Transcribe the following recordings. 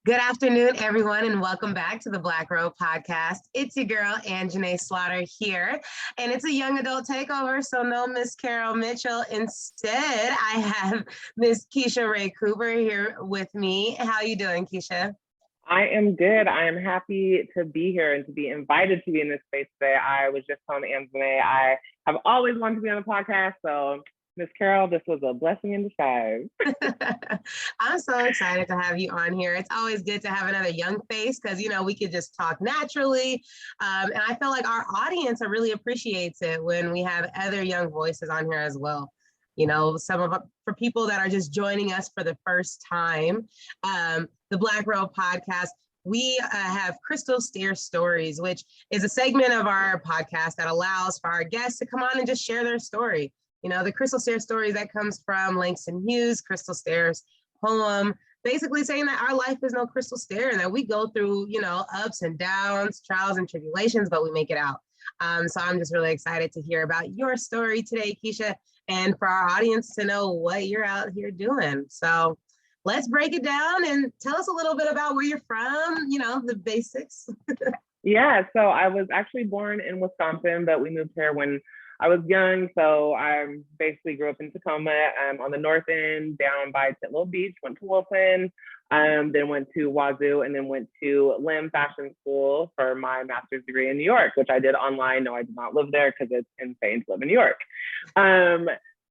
Good afternoon, everyone, and welcome back to the Black Robe podcast. It's your girl, Anzhane Slaughter here, and it's a young adult takeover, so no Miss Carol Mitchell. Instead, I have Miss Keysha-Rae Cooper here with me. How you doing, Keysha? I am good. I am happy to be here and to be invited to be in this space today. I was just telling Anzhane, I have always wanted to be on the podcast, so Miss Carol, this was a blessing in disguise. I'm so excited to have you on here. It's always good to have another young face because, we could just talk naturally. And I feel like our audience really appreciates it when we have other young voices on here as well. For people that are just joining us for the first time, the Black Robe podcast, we have Crystal Stair Stories, which is a segment of our podcast that allows for our guests to come on and just share their story. The Crystal Stair Stories that comes from Langston Hughes, Crystal Stair's poem, basically saying that our life is no crystal stair and that we go through, ups and downs, trials and tribulations, but we make it out. So I'm just really excited to hear about your story today, Keysha, and for our audience to know what you're out here doing. So let's break it down and tell us a little bit about where you're from, the basics. Yeah, so I was actually born in Wisconsin, but we moved here when I was young. So I basically grew up in Tacoma on the north end, down by Titlow Beach, went to Wilson, then went to Wazoo, and then went to Lim Fashion School for my master's degree in New York, which I did online. No, I did not live there because it's insane to live in New York.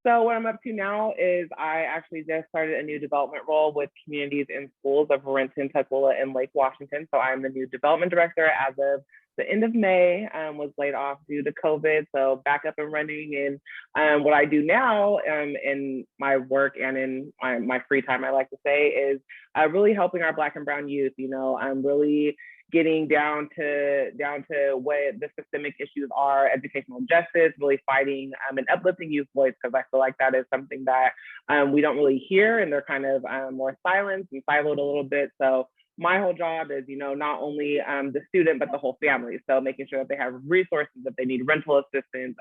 So what I'm up to now is I actually just started a new development role with communities in schools of Renton, Tukwila, and Lake Washington. So I'm the new development director as of the end of May, was laid off due to COVID. So back up and running. And what I do now in my work and in my free time, I like to say, is really helping our Black and Brown youth. I'm really getting down to what the systemic issues are, educational justice, really fighting and uplifting youth voice, because I feel like that is something that we don't really hear, and they're kind of more silenced and siloed a little bit. So my whole job is, not only the student, but the whole family. So making sure that they have resources if they need rental assistance,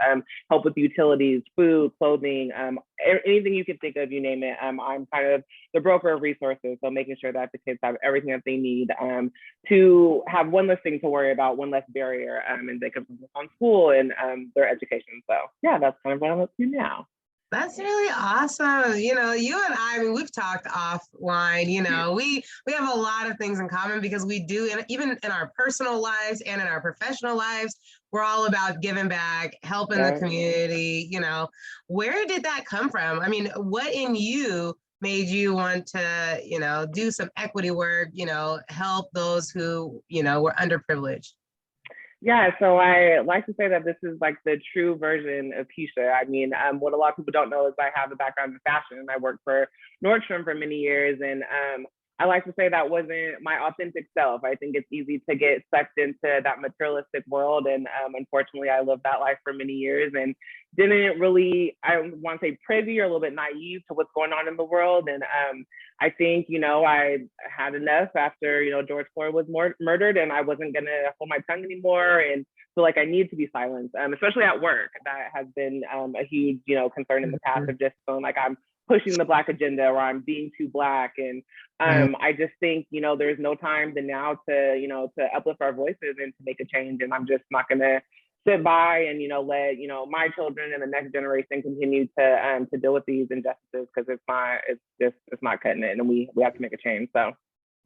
help with utilities, food, clothing, anything you can think of, you name it. I'm kind of the broker of resources. So making sure that the kids have everything that they need to have one less thing to worry about, one less barrier, and they can focus on school and their education. So yeah, that's kind of what I'm up to now. That's really awesome. You and I mean, we've talked offline, we have a lot of things in common because we do, and even in our personal lives and in our professional lives, we're all about giving back, helping the community. Where did that come from? I mean, what in you made you want to, do some equity work, help those who, were underprivileged? Yeah, so I like to say that this is like the true version of Keysha. I mean, what a lot of people don't know is I have a background in fashion. I worked for Nordstrom for many years, and I like to say that wasn't my authentic self. I think it's easy to get sucked into that materialistic world, and unfortunately, I lived that life for many years and didn't really, I want to say, privy or a little bit naive to what's going on in the world. And I think, I had enough after, George Floyd was murdered, and I wasn't going to hold my tongue anymore and feel like I need to be silenced, especially at work. That has been a huge, concern in the past of just feeling like I'm pushing the Black agenda or I'm being too Black. And I just think, there's no time than now to uplift our voices and to make a change. And I'm just not going to sit by and, let, my children and the next generation continue to deal with these injustices, because it's not cutting it, and we have to make a change. So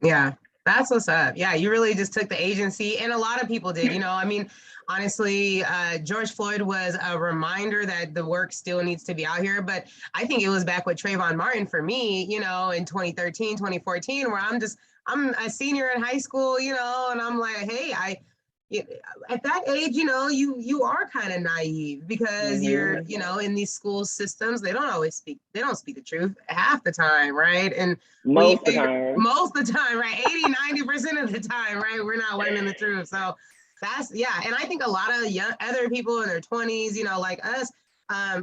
yeah, that's what's up. Yeah, you really just took the agency, and a lot of people did. I mean, honestly, George Floyd was a reminder that the work still needs to be out here. But I think it was back with Trayvon Martin for me, in 2013, 2014, where I'm a senior in high school, and I'm like, hey, at that age, you are kind of naive because you're, in these school systems, they don't speak the truth half the time, right? And most of the time, right? 80-90% of the time, right? We're not learning the truth. So and I think a lot of other people in their 20s, like us,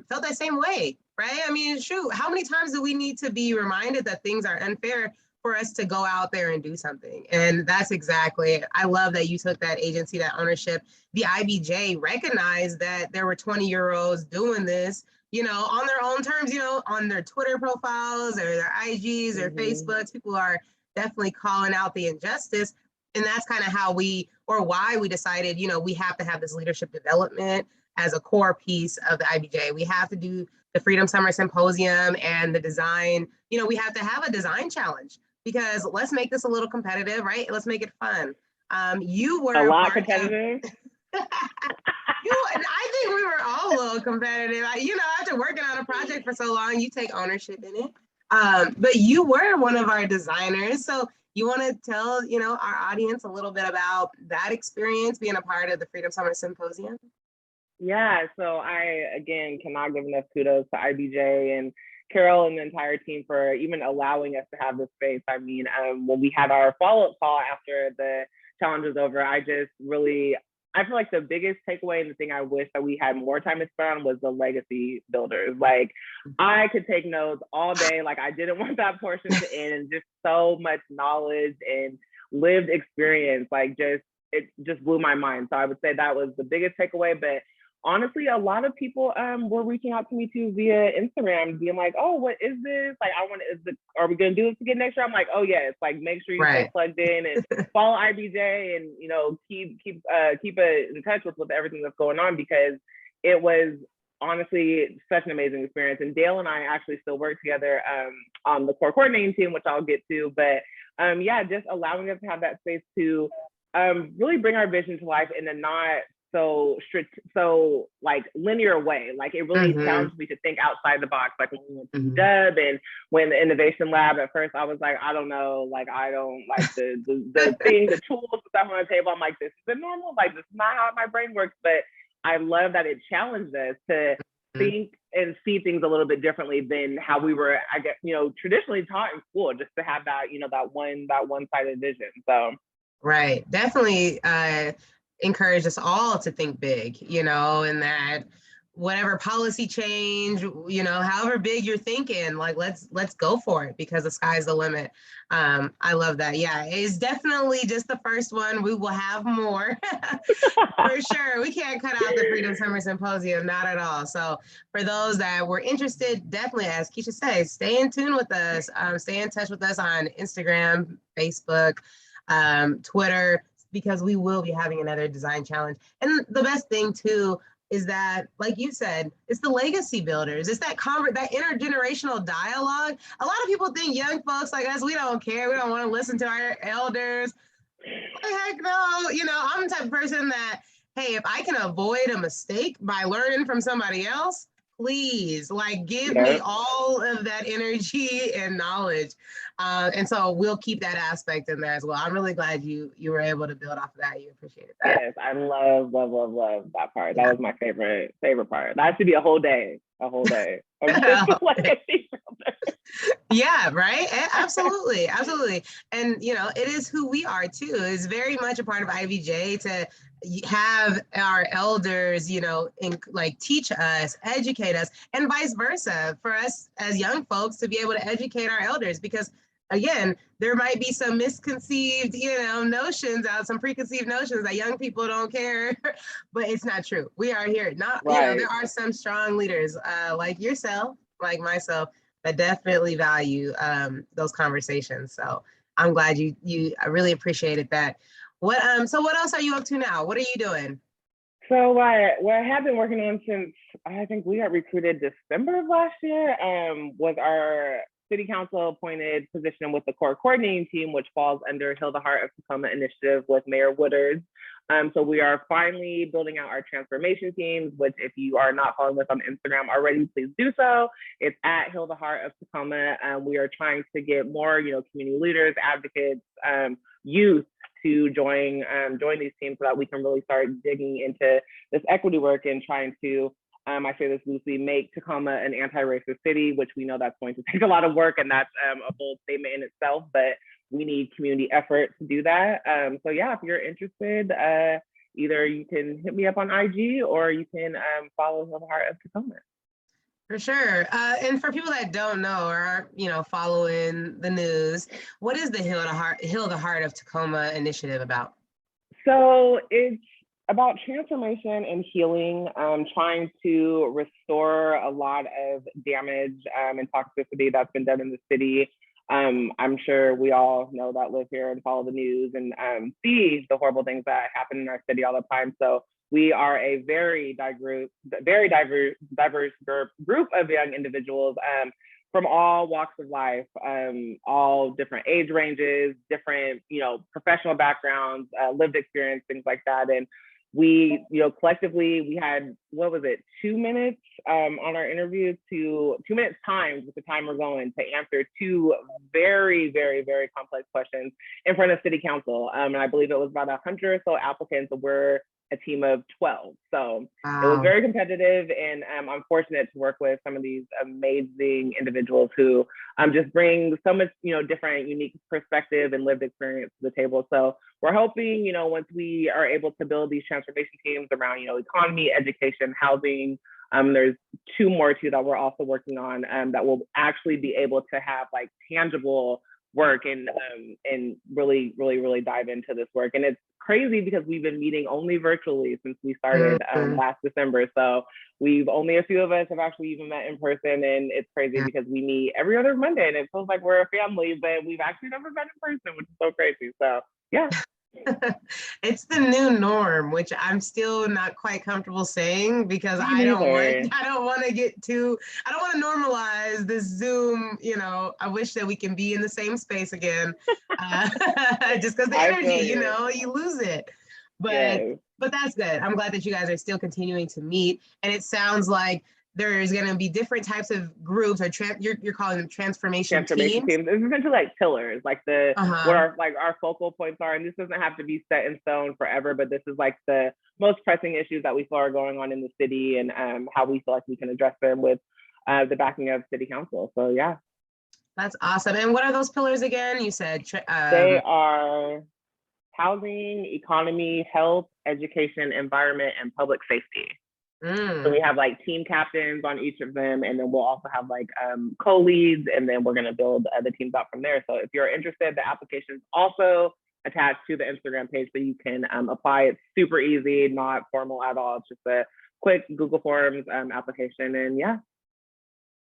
felt that same way, right? I mean, shoot, how many times do we need to be reminded that things are unfair for us to go out there and do something? And that's exactly it. I love that you took that agency, that ownership. The IBJ recognized that there were 20-year-olds doing this, on their own terms, on their Twitter profiles or their IGs or Facebooks. People are definitely calling out the injustice. And that's kind of how why we decided, we have to have this leadership development as a core piece of the IBJ. We have to do the Freedom Summer Symposium and the design, we have to have a design challenge, because let's make this a little competitive, right? Let's make it fun. You were a lot competitive. I think we were all a little competitive. After working on a project for so long, you take ownership in it. But you were one of our designers. So you want to tell, our audience a little bit about that experience being a part of the Freedom Summer Symposium? Yeah, so I, again, cannot give enough kudos to IBJ and Carol and the entire team for even allowing us to have this space. I mean, when we had our follow-up call after the challenge was over, I feel like the biggest takeaway and the thing I wish that we had more time to spend on was the legacy builders. Like, I could take notes all day. Like, I didn't want that portion to end, and just so much knowledge and lived experience. Like, it just blew my mind. So I would say that was the biggest takeaway. But honestly, a lot of people were reaching out to me too via Instagram, being like, "Oh, what is this? Like, are we gonna do this again next year?" I'm like, "Oh yes, like make sure you stay plugged in and follow IBJ and keep in touch with everything that's going on," because it was honestly such an amazing experience. And Dale and I actually still work together on the core coordinating team, which I'll get to. But yeah, just allowing us to have that space to really bring our vision to life in a not so strict, so like linear way. Like, it really challenged me to think outside the box. Like, when we went to Dub and when the innovation lab, at first I was like, I don't know, like, I don't like the tools and stuff on the table. I'm like, this is normal, like, this is not how my brain works. But I love that it challenged us to think and see things a little bit differently than how we were, I guess, traditionally taught in school, just to have that, that one-sided vision. So right, definitely encourage us all to think big, and that whatever policy change, however big you're thinking, like, let's go for it, because the sky's the limit. I love that. Yeah, it's definitely just the first one. We will have more for sure. We can't cut out the Freedom Summer Symposium, not at all. So for those that were interested, definitely, as Keysha says, stay in tune with us. Stay in touch with us on Instagram, Facebook, Twitter, because we will be having another design challenge. And the best thing too is that, like you said, it's the legacy builders. It's that that intergenerational dialogue. A lot of people think young folks like us, we don't care. We don't want to listen to our elders. Heck no. I'm the type of person that, hey, if I can avoid a mistake by learning from somebody else, please, like, give me all of that energy and knowledge. And so we'll keep that aspect in there as well. I'm really glad you were able to build off of that. You appreciated that. Yes, I love that part. That was my favorite part. That should be a whole day. Yeah, right. Absolutely. And it is who we are too. It's very much a part of IBJ to have our elders, teach us, educate us, and vice versa, for us as young folks to be able to educate our elders. Because again, there might be some misconceived, notions some preconceived notions that young people don't care, but it's not true. We are here. There are some strong leaders like yourself, like myself, that definitely value those conversations. So I'm glad I really appreciated that. So what else are you up to now? What are you doing? So what I have been working on since I think we got recruited December of last year was our city council appointed position with the core coordinating team, which falls under Heal the Heart of Tacoma initiative with Mayor Woodard. So we are finally building out our transformation teams, which, if you are not following us on Instagram already, please do so. It's at Heal the Heart of Tacoma. We are trying to get more, community leaders, advocates, youth to join these teams so that we can really start digging into this equity work and trying to, I say this loosely, make Tacoma an anti-racist city, which we know that's going to take a lot of work, and that's a bold statement in itself, but we need community effort to do that. So yeah, if you're interested, either you can hit me up on IG or you can follow Heal the Heart of Tacoma. For sure. And for people that don't know or aren't, following the news, what is the Heal the Heart of Tacoma initiative about? So it's about transformation and healing, trying to restore a lot of damage and toxicity that's been done in the city I'm sure we all know that live here and follow the news and see the horrible things that happen in our city all the time. So we are a very diverse group of young individuals from all walks of life, all different age ranges, different, professional backgrounds, lived experience, things like that. And we, collectively, we had, 2 minutes on our interview to 2 minutes times with the timer going to answer two very, very, very complex questions in front of city council. And I believe it was about 100 or so applicants. We're a team of 12. So It was very competitive, and I'm fortunate to work with some of these amazing individuals who just bring so much, different, unique perspective and lived experience to the table. So we're hoping, once we are able to build these transformation teams around, economy, education, housing, there's 2 more too that we're also working on that will actually be able to have like tangible work and really, really, really dive into this work. And it's crazy because we've been meeting only virtually since we started last December. So only a few of us have actually even met in person, and it's crazy because we meet every other Monday and it feels like we're a family, but we've actually never met in person, which is so crazy. So yeah. It's the new norm, which I'm still not quite comfortable saying because I don't want to normalize this Zoom, I wish that we can be in the same space again. Just because the energy, you lose it. But that's good. I'm glad that you guys are still continuing to meet. And it sounds like there's going to be different types of groups, or you're calling them transformation teams. It's essentially like pillars, like what our focal points are. And this doesn't have to be set in stone forever, but this is like the most pressing issues that we feel are going on in the city, and how we feel like we can address them with the backing of city council. So yeah. That's awesome. And what are those pillars again? You said they are housing, economy, health, education, environment, and public safety. So we have like team captains on each of them, and then we'll also have like co-leads, and then we're going to build the teams out from there. So if you're interested, the application is also attached to the Instagram page, so you can apply. It's super easy, not formal at all. It's just a quick Google Forms application, and yeah.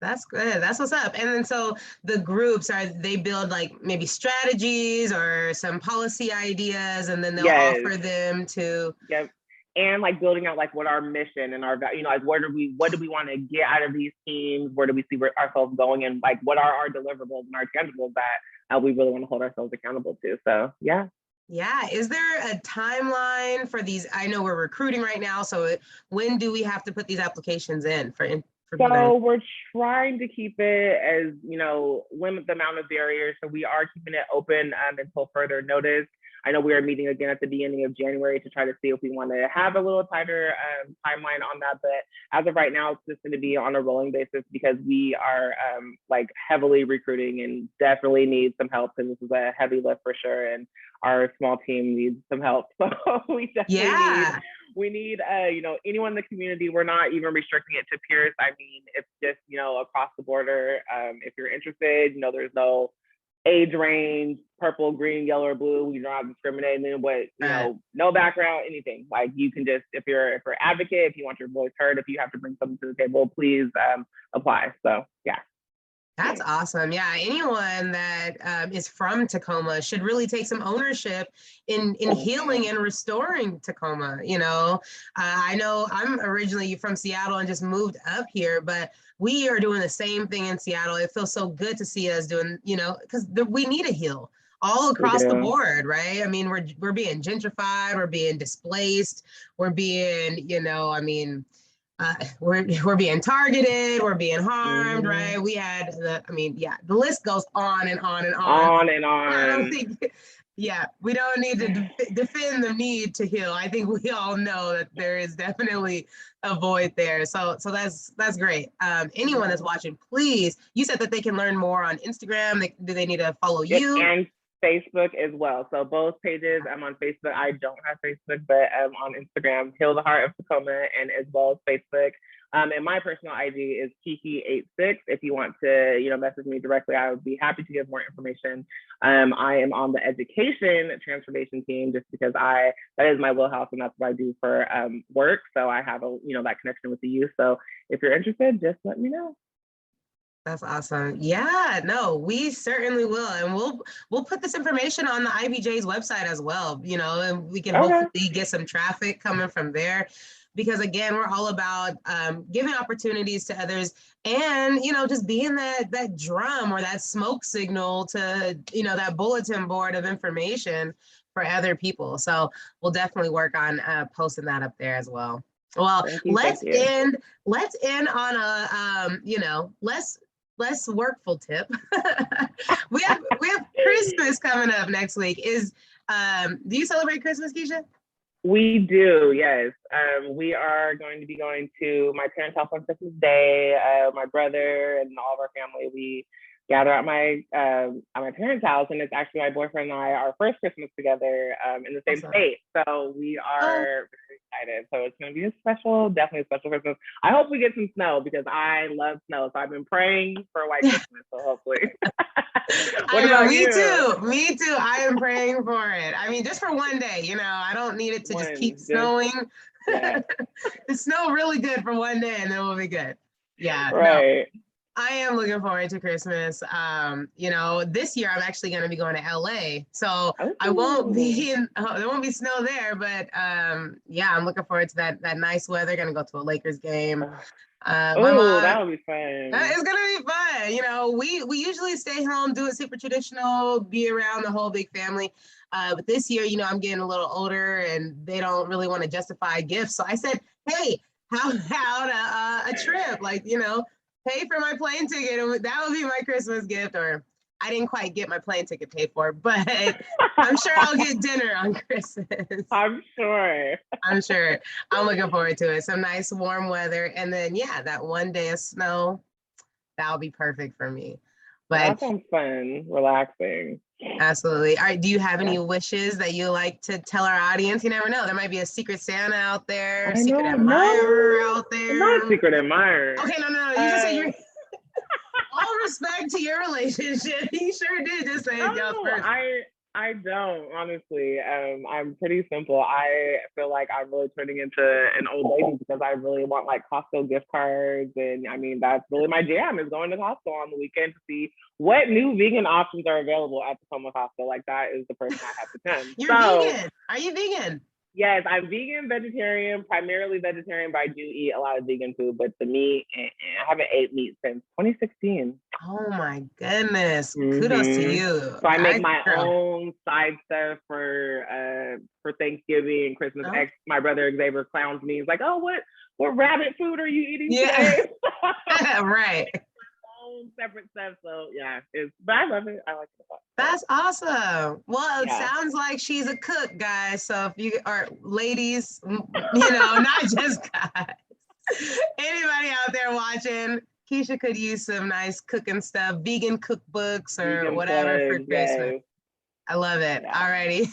That's good. That's what's up. And then so the groups they build like maybe strategies or some policy ideas, and then they'll offer them to. Yep. And like building out like what our mission and our, like what do we want to get out of these teams? Where do we see ourselves going, and like what are our deliverables and our tangibles that we really want to hold ourselves accountable to? So yeah. Yeah. Is there a timeline for these? I know we're recruiting right now. So when do we have to put these applications in for So we're trying to keep it as, limit the amount of barriers. So we are keeping it open until further notice. I know we are meeting again at the beginning of January to try to see if we want to have a little tighter timeline on that. But as of right now, it's just going to be on a rolling basis because we are like heavily recruiting and definitely need some help, because this is a heavy lift for sure. And our small team needs some help. So we definitely need anyone in the community. We're not even restricting it to Pierce. I mean, it's just, across the border. If you're interested, there's no age range, purple, green, yellow, or blue. We're not discriminating, but no background, anything. Like you can just, if you're an advocate, if you want your voice heard, if you have to bring something to the table, please apply. So yeah. That's awesome. Yeah, anyone that is from Tacoma should really take some ownership in healing and restoring Tacoma. I know I'm originally from Seattle and just moved up here, but we are doing the same thing in Seattle. It feels so good to see us doing, because we need to heal all across the board, right? I mean, we're being gentrified, we're being displaced, we're being, we're being targeted, we're being harmed, right? We had the list goes on and on and on. On and on. I don't think, we don't need to defend the need to heal. I think we all know that there is definitely a void there. So that's great. Anyone that's watching, please, you said that they can learn more on Instagram. Do they need to follow you? And Facebook as well. So both pages, I'm on Facebook. I don't have Facebook, but I'm on Instagram, Heal the Heart of Tacoma, and as well as Facebook. And my personal IG is Kiki86. If you want to, message me directly, I would be happy to give more information. I am on the education transformation team just because that is my wheelhouse, and that's what I do for work. So I have that connection with the youth. So if you're interested, just let me know. That's awesome. Yeah, no, we certainly will. And we'll put this information on the IBJ's website as well, you know, and we can Okay. hopefully get some traffic coming from there. Because again, we're all about giving opportunities to others and, you know, just being that drum or that smoke signal to, you know, that bulletin board of information for other people. So we'll definitely work on posting that up there as well. Well, Thank you. Thank you. let's end on a you know, less workful tip. we have Christmas coming up next week. Do you celebrate Christmas, Keysha? We do, yes. We are going to be going to my parents' house on Christmas Day. My brother and all of our family, we gather at my parents' house, and it's actually my boyfriend and I, our first Christmas together in the same state. So we are very excited. So it's going to be definitely a special Christmas. I hope we get some snow because I love snow. So I've been praying for a white Christmas. So hopefully. I know, me too. Me too. I am praying for it. I mean, just for one day, you know, I don't need it to just keep snowing. Yeah. The snow really good for one day and then we'll be good. Yeah. Right. No, I am looking forward to Christmas. You know, this year I'm actually going to be going to LA. So I won't be there won't be snow there, but yeah, I'm looking forward to that nice weather. Going to go to a Lakers game. That would be fun. It's gonna be fun. You know, we usually stay home, do it super traditional, be around the whole big family. But this year, you know, I'm getting a little older and they don't really want to justify gifts. So I said, hey, how about a trip? Like, you know, pay for my plane ticket. That would be my Christmas gift. Or I didn't quite get my plane ticket paid for, but I'm sure I'll get dinner on Christmas. I'm sure. I'm sure. I'm looking forward to it. Some nice warm weather. And then, yeah, that one day of snow, that'll be perfect for me. But that sounds fun, relaxing. Absolutely. All right. Do you have any wishes that you like to tell our audience? You never know. There might be a secret Santa out there, secret admirer out there. I'm not a secret admirer. Okay, no. You just said you're all respect to your relationship. You sure did just say it first. I don't, honestly. I'm pretty simple. I feel like I'm really turning into an old lady because I really want like Costco gift cards. And I mean, that's really my jam, is going to Costco on the weekend to see what new vegan options are available at Tacoma Costco. Like, that is the person I have to come. You're vegan. Are you vegan? Yes, I'm vegan, vegetarian, primarily vegetarian, but I do eat a lot of vegan food. But the meat, I haven't ate meat since 2016. Oh my goodness. Kudos to you. So I make my own side stuff for Thanksgiving and Christmas. My brother Xavier clowns me. He's like, oh, what rabbit food are you eating today? Right. Separate stuff. So yeah, but I love it. I like it a lot. That's awesome. Well, it sounds like she's a cook, guys. So if you are ladies, you know, not just guys, anybody out there watching, Keysha could use some nice cooking stuff, vegan cookbooks or vegan whatever for Christmas. Yes. I love it. Yeah. All righty.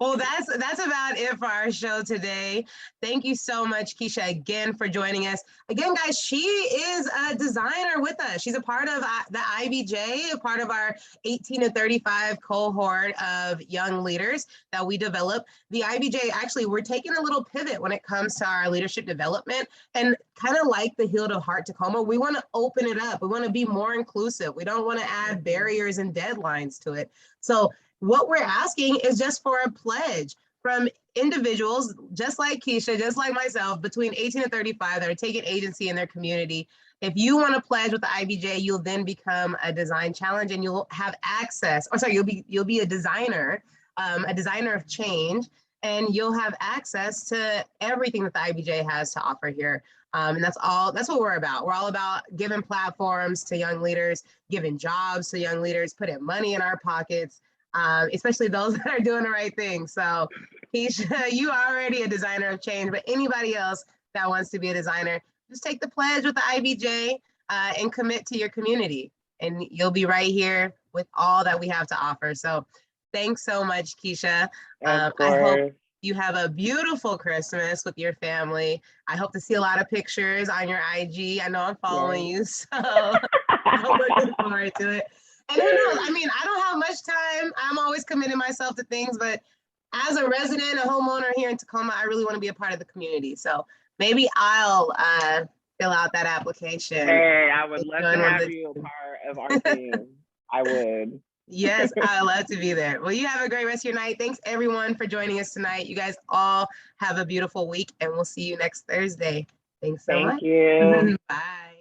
Well, that's about it for our show today. Thank you so much, Keysha, again for joining us. Again, guys, she is a designer with us. She's a part of the IBJ, a part of our 18 to 35 cohort of young leaders that we develop. The IBJ, actually, we're taking a little pivot when it comes to our leadership development, and kind of like the Heal The Heart Tacoma, we want to open it up. We want to be more inclusive. We don't want to add barriers and deadlines to it. So what we're asking is just for a pledge from individuals, just like Keysha, just like myself, between 18 and 35 that are taking agency in their community. If you want to pledge with the IBJ, you'll then become a design challenge and you'll have access, you'll be a designer of change, and you'll have access to everything that the IBJ has to offer here. And that's what we're about. We're all about giving platforms to young leaders, giving jobs to young leaders, putting money in our pockets, especially those that are doing the right thing. So Keysha, you are already a designer of change, but anybody else that wants to be a designer, just take the pledge with the IBJ and commit to your community, and you'll be right here with all that we have to offer. So thanks so much, Keysha. I hope you have a beautiful Christmas with your family. I hope to see a lot of pictures on your IG. I know I'm following you, so I'm looking forward to it. And who knows? I mean, I don't have much time. I'm always committing myself to things, but as a resident, a homeowner here in Tacoma, I really want to be a part of the community. So maybe I'll fill out that application. Hey, I would love to Join one of have the you a team. part of our team. I would. Yes, I love to be there. Well, you have a great rest of your night. Thanks everyone for joining us tonight. You guys all have a beautiful week, and we'll see you next Thursday. Thanks so Thank much. you. Bye.